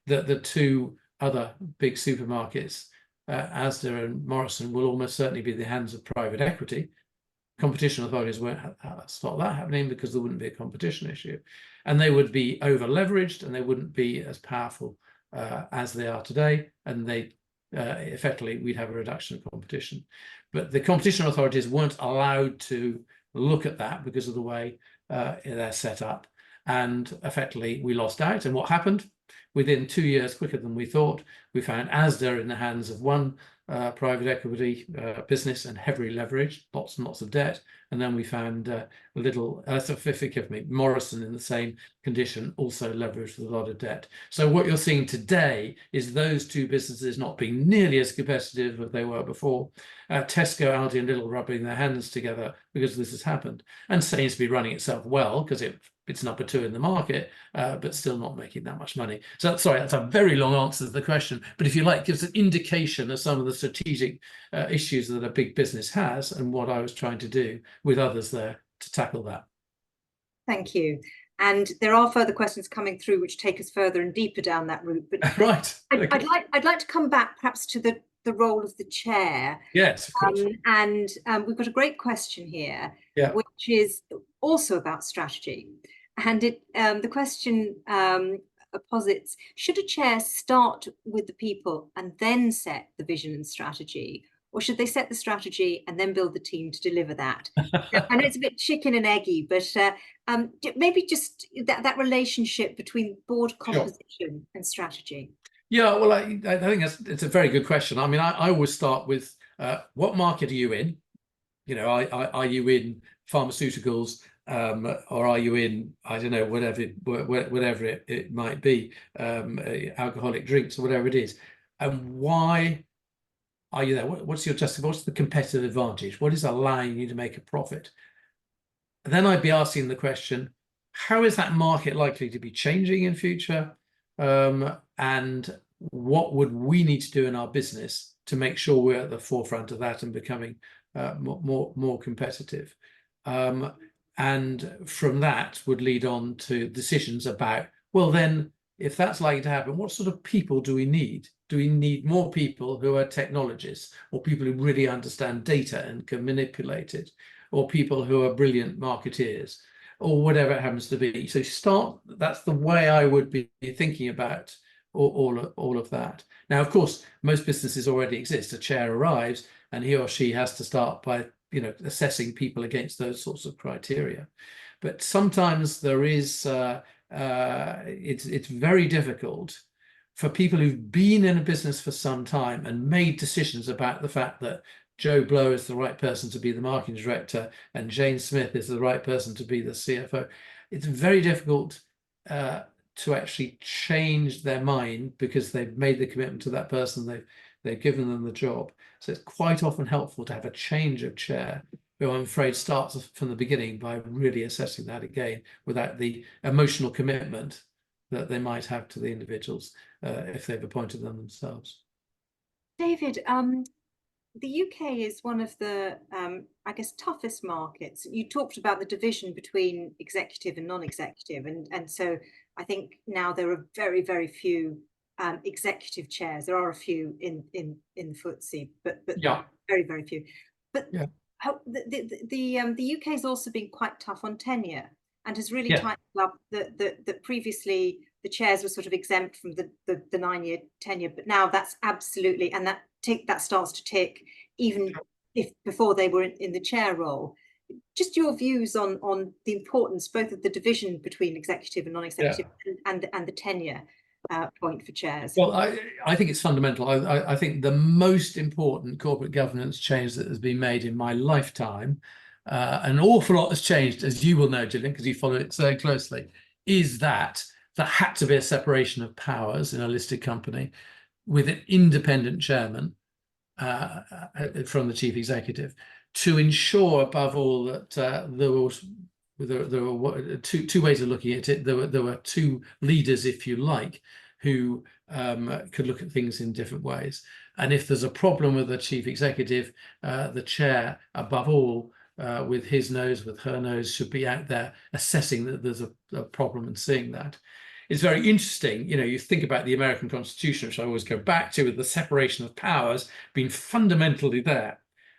that the 2 other big supermarkets, Asda and Morrison, will almost certainly be in the hands of private equity. Competition authorities won't stop that happening because there wouldn't be a competition issue. And they would be over leveraged and they wouldn't be as powerful as they are today. And they effectively, we'd have a reduction of competition. But the competition authorities weren't allowed to look at that because of the way they're set up. And effectively, we lost out. And what happened? Within 2 years, quicker than we thought, we found Asda in the hands of one private equity business and heavily leveraged, lots and lots of debt. And then we found Morrison in the same condition, also leveraged with a lot of debt. So what you're seeing today is those 2 businesses not being nearly as competitive as they were before. Tesco, Aldi and Lidl rubbing their hands together because this has happened. And Sainsbury running itself well because it's number 2 in the market, but still not making that much money. So sorry, that's a very long answer to the question. But if you like, gives an indication of some of the strategic issues that a big business has and what I was trying to do with others there to tackle that. Thank you. And there are further questions coming through which take us further and deeper down that route. But right. Okay. I'd like to come back perhaps to the role of the chair. Yes, of course. And we've got a great question here, which is also about strategy. And the question posits, should a chair start with the people and then set the vision and strategy? Or should they set the strategy and then build the team to deliver that? I know it's a bit chicken and eggy, but maybe just that relationship between board composition and strategy. Yeah, well, I think it's a very good question. I mean, I always start with what market are you in? You know, are you in pharmaceuticals or are you in, I don't know, whatever it might be, alcoholic drinks or whatever it is, and why are you there? What's your what's the competitive advantage? What is allowing you to make a profit? And then I'd be asking the question, how is that market likely to be changing in future? And what would we need to do in our business to make sure we're at the forefront of that and becoming more competitive. And from that would lead on to decisions about, well, then, if that's likely to happen, what sort of people do we need? Do we need more people who are technologists, or people who really understand data and can manipulate it, or people who are brilliant marketeers, or whatever it happens to be? So that's the way I would be thinking about all of that. Now, of course, most businesses already exist. A chair arrives and he or she has to start by assessing people against those sorts of criteria. But sometimes there is it's very difficult for people who've been in a business for some time and made decisions about the fact that Joe Blow is the right person to be the marketing director and Jane Smith is the right person to be the CFO. It's very difficult to actually change their mind because they've made the commitment to that person, they've given them the job. So it's quite often helpful to have a change of chair, who I'm afraid starts from the beginning by really assessing that again without the emotional commitment that they might have to the individuals if they've appointed them themselves. David, the UK is one of the, I guess, toughest markets. You talked about the division between executive and non-executive, and so I think now there are very, very few executive chairs. There are a few in the FTSE, but yeah, very, very few. But yeah, the UK has also been quite tough on tenure and has really yeah, tightened up that previously the chairs were sort of exempt from the 9-year tenure, but now that's absolutely, and that starts to tick even if before they were in the chair role. Just your views on the importance both of the division between executive and non-executive, and the tenure point for chairs. Well, I think it's fundamental. I think the most important corporate governance change that has been made in my lifetime, an awful lot has changed, as you will know, Gillian, because you follow it so closely, is that there had to be a separation of powers in a listed company with an independent chairman from the chief executive, to ensure above all that there were two ways of looking at it. There were two leaders, if you like, who could look at things in different ways. And if there's a problem with the chief executive, the chair, above all, with his nose, with her nose, should be out there assessing that there's a problem and seeing that. It's very interesting, you think about the American Constitution, which I always go back to, with the separation of powers being fundamentally there.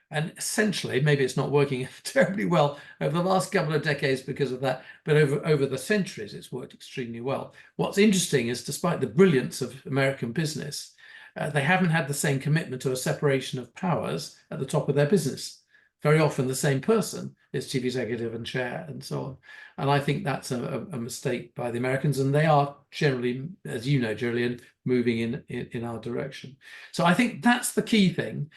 And essentially, maybe it's not working terribly well over the last couple of decades because of that, but over the centuries, it's worked extremely well. What's interesting is, despite the brilliance of American business, they haven't had the same commitment to a separation of powers at the top of their business. Very often the same person is chief executive and chair and so on. And I think that's a mistake by the Americans, and they are generally, as you know, Gillian, moving in our direction. So I think that's the key thing.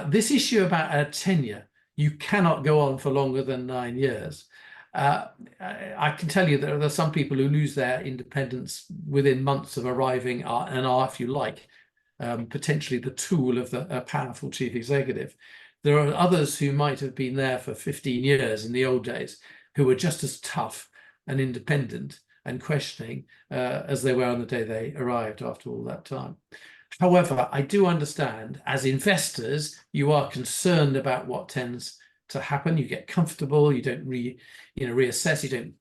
This issue about a tenure, you cannot go on for longer than 9 years. I can tell you that there are some people who lose their independence within months of arriving and are, if you like, potentially the tool of a powerful chief executive. There are others who might have been there for 15 years in the old days who were just as tough and independent and questioning as they were on the day they arrived after all that time. However, I do understand, as investors, you are concerned about what tends to happen. You get comfortable, you don't reassess, you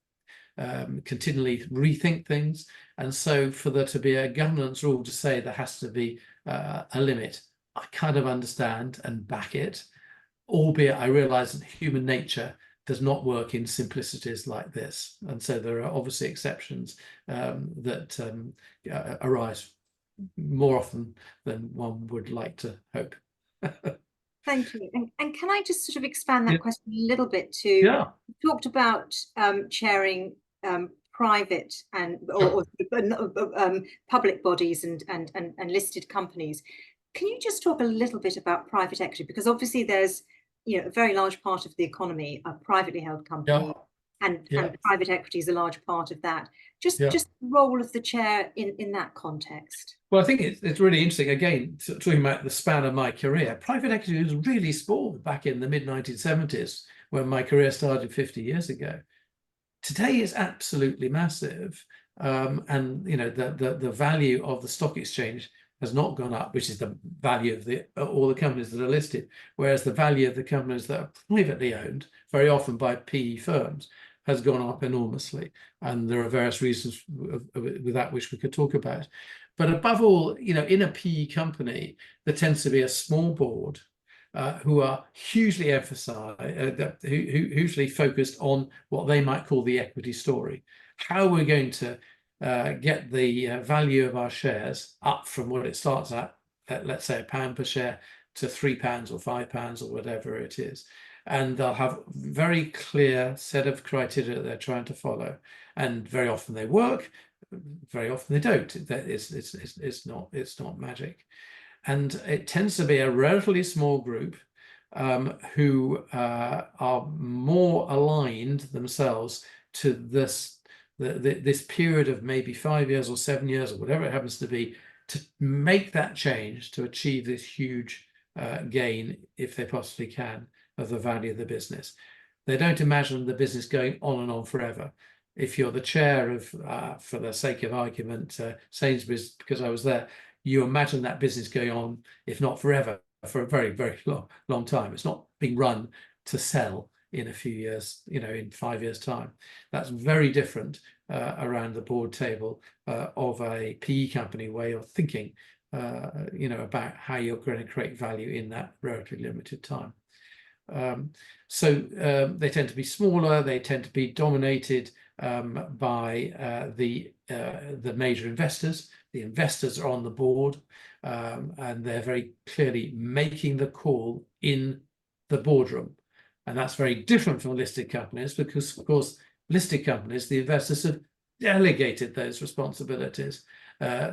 don't continually rethink things. And so for there to be a governance rule to say there has to be a limit, I kind of understand and back it, albeit I realise that human nature does not work in simplicities like this. And so there are obviously exceptions that arise more often than one would like to hope. Thank you. And can I just sort of expand that question a little bit to, you talked about chairing private and or public bodies and listed companies. Can you just talk a little bit about private equity? Because obviously there's a very large part of the economy are privately held companies, and private equity is a large part of that. Just the role of the chair in that context. Well, I think it's really interesting. Again, talking about the span of my career, private equity was really small back in the mid-1970s when my career started 50 years ago. Today is absolutely massive, and the value of the stock exchange has not gone up, which is the value of all the companies that are listed, whereas the value of the companies that are privately owned, very often by PE firms, has gone up enormously. And there are various reasons with that which we could talk about. But above all, you know, in a PE company, there tends to be a small board who are hugely hugely focused on what they might call the equity story. How we're going to get the value of our shares up from what it starts at let's say £1 per share, to £3 or £5 or whatever it is. And they'll have very clear set of criteria that they're trying to follow. And very often they work, very often they don't. It's not magic. And it tends to be a relatively small group who are more aligned themselves to this period of maybe 5 years or 7 years or whatever it happens to be, to make that change, to achieve this huge gain, if they possibly can, of the value of the business. They don't imagine the business going on and on forever. If you're the chair of, for the sake of argument, Sainsbury's, because I was there, you imagine that business going on, if not forever, for a very, very long time. It's not being run to sell in a few years, you know, in 5 years' time. That's very different around the board table of a PE company way of thinking, you know, about how you're going to create value in that relatively limited time. So they tend to be smaller. They tend to be dominated by the major investors. The investors are on the board, and they're very clearly making the call in the boardroom. And that's very different from listed companies, because, of course, listed companies, the investors have delegated those responsibilities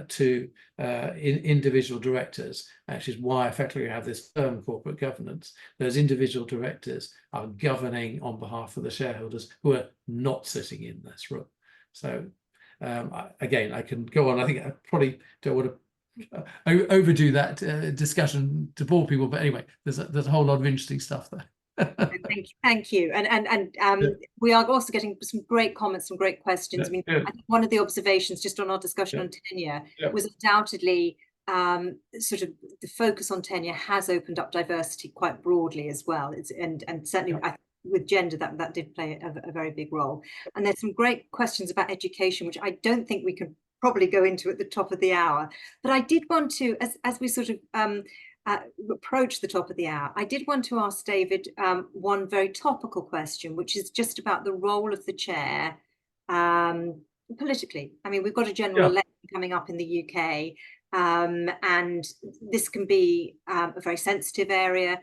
to individual directors, which is why effectively we have this firm corporate governance. Those individual directors are governing on behalf of the shareholders who are not sitting in this room. So again, I can go on. I think I probably don't want to overdo that discussion to bore people, but anyway, there's a whole lot of interesting stuff there. Thank you. And we are also getting some great comments, some great questions. I mean, I think one of the observations just on our discussion on tenure was undoubtedly sort of the focus on tenure has opened up diversity quite broadly as well. And certainly with gender, that did play a very big role. And there's some great questions about education, which I don't think we can probably go into at the top of the hour. But I did want to, as we sort of approach the top of the hour, I did want to ask David one very topical question, which is just about the role of the chair politically. I mean, we've got a general election coming up in the UK, and this can be a very sensitive area.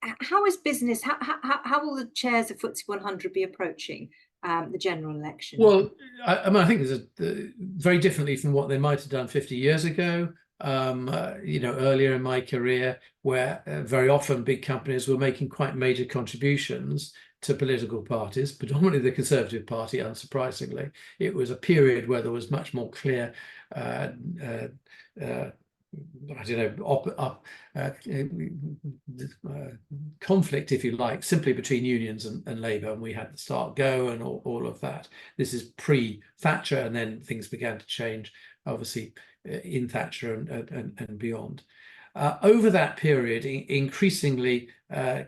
How is business, how will the chairs of FTSE 100 be approaching the general election? Well, I mean, I think there's very differently from what they might have done 50 years ago. You know, earlier in my career, where very often big companies were making quite major contributions to political parties, predominantly the Conservative Party, unsurprisingly. It was a period where there was much more clear conflict, if you like, simply between unions and Labour, and we had the start go and all of that. This is pre-Thatcher, and then things began to change, obviously, in Thatcher and beyond. Over that period, increasingly,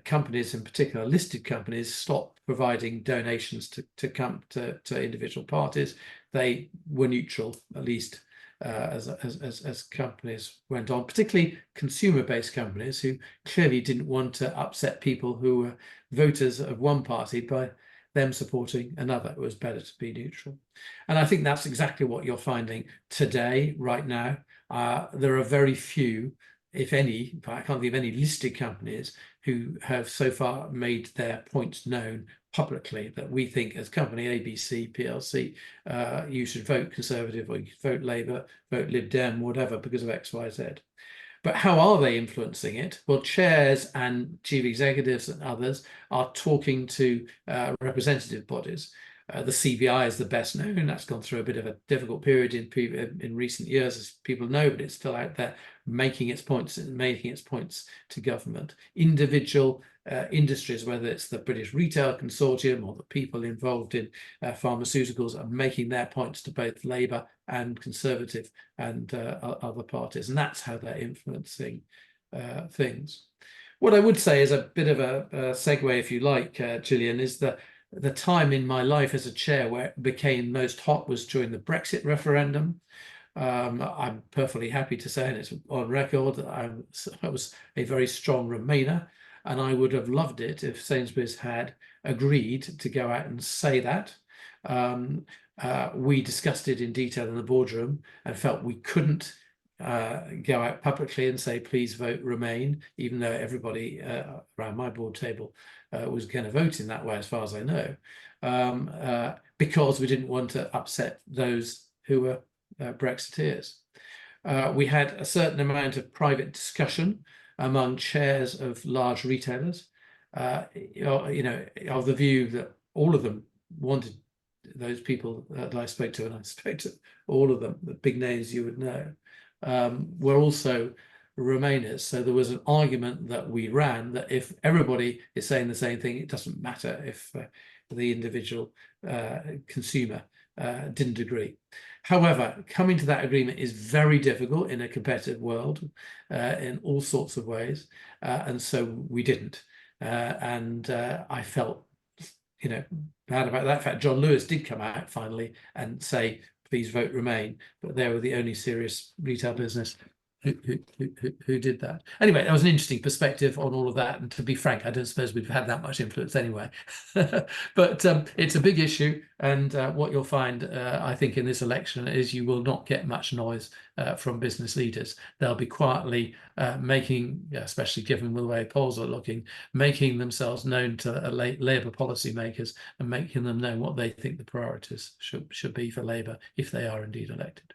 companies, in particular listed companies, stopped providing donations to individual parties. They were neutral, at least as companies went on, particularly consumer-based companies who clearly didn't want to upset people who were voters of one party by them supporting another. It was better to be neutral. And I think that's exactly what you're finding today, right now. There are very few, if any, I can't think of any listed companies who have so far made their points known publicly that we think as company ABC PLC, you should vote Conservative or you should vote Labour, vote Lib Dem, whatever, because of X, Y, Z. But how are they influencing it? Well, chairs and chief executives and others are talking to representative bodies. The CBI is the best known. That's gone through a bit of a difficult period in recent years, as people know, but it's still out there making its points to government. Individual industries, whether it's the British Retail Consortium or the people involved in pharmaceuticals, are making their points to both Labour and Conservative and other parties, and that's how they're influencing things. What I would say is a bit of a segue, if you like, Gillian, is that the time in my life as a chair where it became most hot was during the Brexit referendum. I'm perfectly happy to say, and it's on record, that I was a very strong Remainer, and I would have loved it if Sainsbury's had agreed to go out and say that. We discussed it in detail in the boardroom and felt we couldn't go out publicly and say, please vote Remain, even though everybody around my board table was going to vote in that way, as far as I know, because we didn't want to upset those who were Brexiteers. We had a certain amount of private discussion among chairs of large retailers, you know, of the view that all of them wanted those people that I spoke to, and I spoke to all of them, the big names you would know, were also Remainers. So there was an argument that we ran that if everybody is saying the same thing, it doesn't matter if the individual consumer didn't agree. However, coming to that agreement is very difficult in a competitive world in all sorts of ways, and so we didn't. And I felt, you know, bad about that. In fact, John Lewis did come out finally and say, please vote Remain, but they were the only serious retail business who did that. Anyway, that was an interesting perspective on all of that, and to be frank, I don't suppose we've had that much influence anyway. But it's a big issue, and what you'll find, I think, in this election is you will not get much noise from business leaders. They'll be quietly making, especially given the way polls are looking, making themselves known to Labour policymakers and making them know what they think the priorities should be for Labour if they are indeed elected.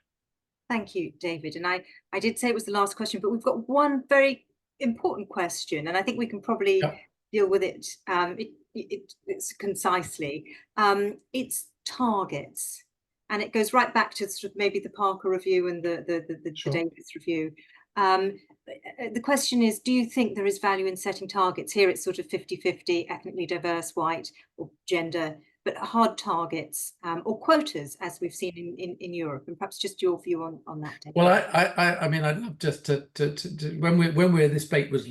Thank you, David. And I did say it was the last question, but we've got one very important question, and I think we can probably deal with it, it's concisely. It's targets, and it goes right back to sort of maybe the Parker review and the Davis review. The question is, do you think there is value in setting targets? Here it's sort of 50-50, ethnically diverse, white, or gender, but hard targets or quotas, as we've seen in Europe, and perhaps just your view on that, David. Well, I mean, I'd love just to when this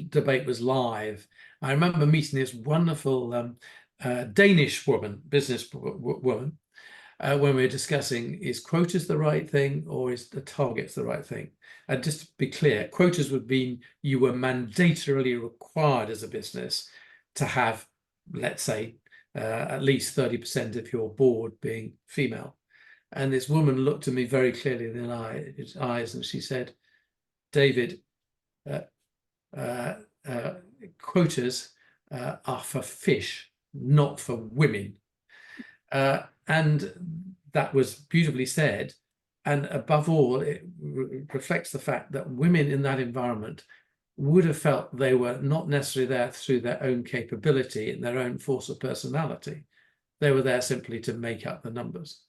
debate was live, I remember meeting this wonderful Danish business woman, when we were discussing, is quotas the right thing or is the targets the right thing? And just to be clear, quotas would mean you were mandatorily required as a business to have, let's say, at least 30% of your board being female. And this woman looked at me very clearly in the eyes and she said, David, quotas are for fish, not for women. And that was beautifully said. And above all, it reflects the fact that women in that environment would have felt they were not necessarily there through their own capability and their own force of personality. They were there simply to make up the numbers.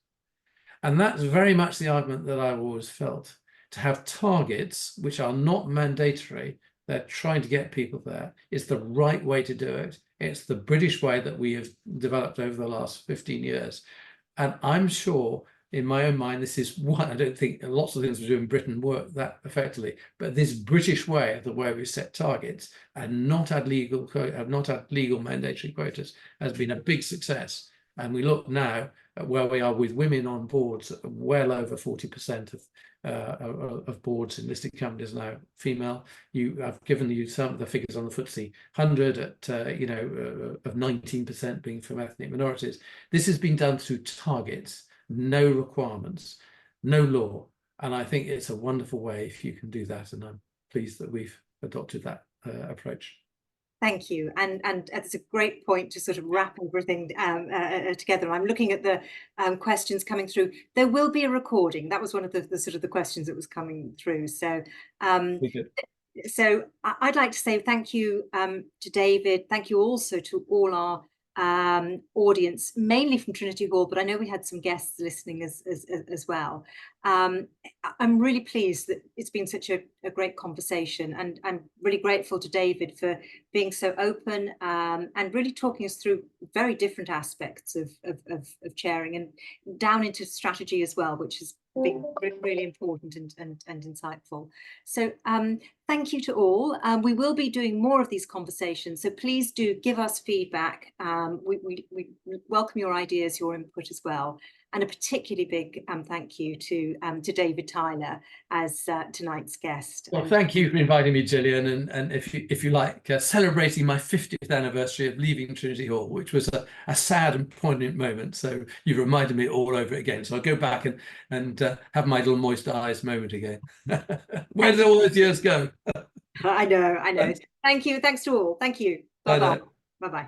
And that's very much the argument that I've always felt. To have targets which are not mandatory, they're trying to get people there, is the right way to do it. It's the British way that we have developed over the last 15 years. And I'm sure, in my own mind, this is one, I don't think lots of things we do in Britain work that effectively, but this British way, the way we set targets and not had legal mandatory quotas, has been a big success. And we look now at where we are with women on boards, well over 40% of boards in listed companies now female. I've given you some of the figures on the FTSE 100 at of 19% being from ethnic minorities. This has been done through targets, no requirements, no law, and I think it's a wonderful way if you can do that, and I'm pleased that we've adopted that approach. Thank you, and it's a great point to sort of wrap everything together. I'm looking at the questions coming through. There will be a recording. That was one of the sort of the questions that was coming through. So, so I'd like to say thank you to David. Thank you also to all our audience, mainly from Trinity Hall, but I know we had some guests listening as well. I'm really pleased that it's been such a great conversation, and I'm really grateful to David for being so open and really talking us through very different aspects of chairing, and down into strategy as well, which has been really important and insightful. So thank you to all. We will be doing more of these conversations, so please do give us feedback. We welcome your ideas, your input as well. And a particularly big thank you to David Tyler as tonight's guest. Well, thank you for inviting me, Gillian, and if you like, celebrating my 50th anniversary of leaving Trinity Hall, which was a sad and poignant moment. So you've reminded me all over again. So I'll go back and have my little moist eyes moment again. Where did all those years go? I know. Thank you. Thanks to all. Thank you. Bye-bye. Bye-bye.